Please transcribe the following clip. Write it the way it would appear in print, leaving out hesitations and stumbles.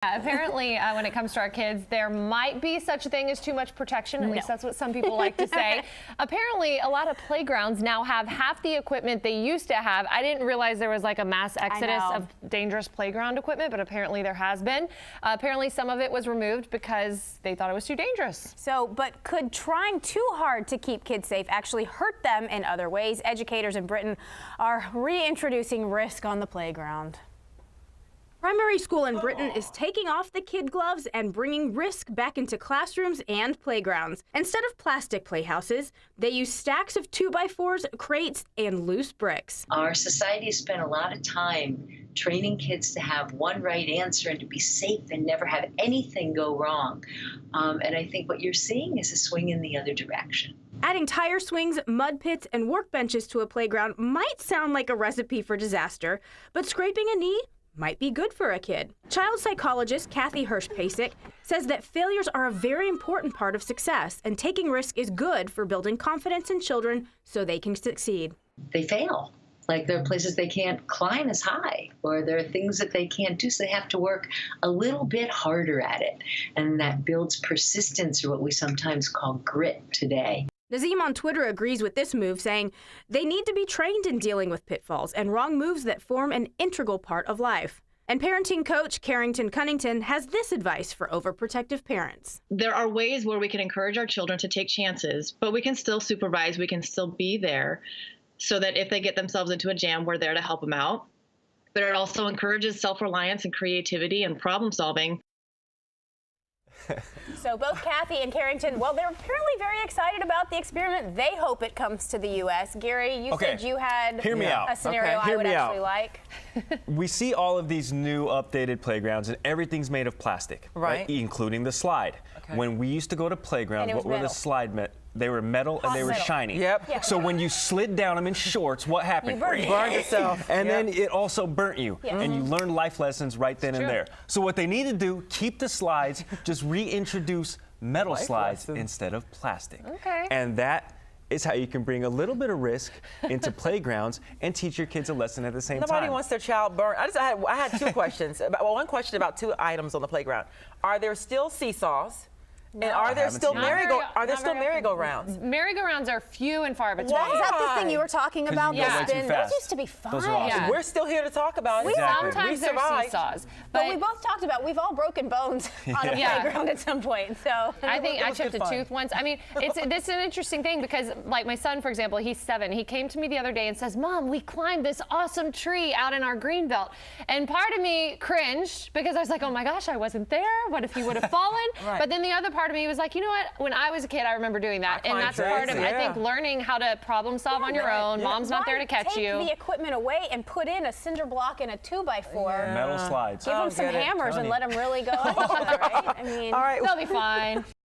Apparently, when it comes to our kids, there might be such a thing as too much protection. At least that's what some people like to say. Apparently, a lot of playgrounds now have half the equipment they used to have. I didn't realize there was like a mass exodus of dangerous playground equipment, but apparently there has been. Apparently, some of it was removed because they thought it was too dangerous. But could trying too hard to keep kids safe actually hurt them in other ways? Educators in Britain are reintroducing risk on the playground. Primary school in Britain is taking off the kid gloves and bringing risk back into classrooms and playgrounds. Instead of plastic playhouses, they use stacks of 2x4s, crates, and loose bricks. Our society has spent a lot of time training kids to have one right answer and to be safe and never have anything go wrong. And I think what you're seeing is a swing in the other direction. Adding tire swings, mud pits, and workbenches to a playground might sound like a recipe for disaster, but scraping a knee might be good for a kid. Child psychologist Kathy Hirsch-Pasek says that failures are a very important part of success, and taking risk is good for building confidence in children so they can succeed. They fail. Like there are places they can't climb as high, or there are things that they can't do, so they have to work a little bit harder at it. And that builds persistence, or what we sometimes call grit today. Nazim on Twitter agrees with this move, saying they need to be trained in dealing with pitfalls and wrong moves that form an integral part of life. And parenting coach Carrington Cunnington has this advice for overprotective parents. There are ways where we can encourage our children to take chances, but we can still supervise, we can still be there so that if they get themselves into a jam, we're there to help them out. But it also encourages self-reliance and creativity and problem solving. So both Kathy and Carrington, well, they're apparently very excited about the experiment. They hope it comes to the U.S. Gary, you said you had a scenario I would actually like. We see all of these new updated playgrounds, and everything's made of plastic, right? Including the slide. When we used to go to playgrounds, what were the slide they were metal and they were shiny. So when you slid down them in shorts, what happened? You burned yourself. And then it also burnt you. And you learned life lessons right then and there. So what they need to do, keep the slides, just reintroduce metal slides instead of plastic. And that is how you can bring a little bit of risk into playgrounds and teach your kids a lesson at the same time. Nobody wants their child burned. I had two questions. One question about two items on the playground. Are there still seesaws? No. And are there still merry-go-rounds? Merry-go-rounds are few and far between. Is that the thing you were talking about? Those used to be fun. We're still here to talk about it. Sometimes there's seesaws. But we both talked about we've all broken bones on a playground at some point. So I think I chipped a tooth once. I mean, this is an interesting thing because, like my son, for example, he's 7. He came to me the other day and says, "Mom, we climbed this awesome tree out in our green belt." And part of me cringed because I was like, "Oh my gosh, I wasn't there. What if he would have fallen?" But then the other part of me was like, you know what? When I was a kid, I remember doing that. And that's part of, I think, learning how to problem solve on your own. Mom's not there to catch you. Take the equipment away and put in a cinder block and a 2x4. Metal slides. Give them some hammers and let them really go at each other, right? I mean, they'll be fine.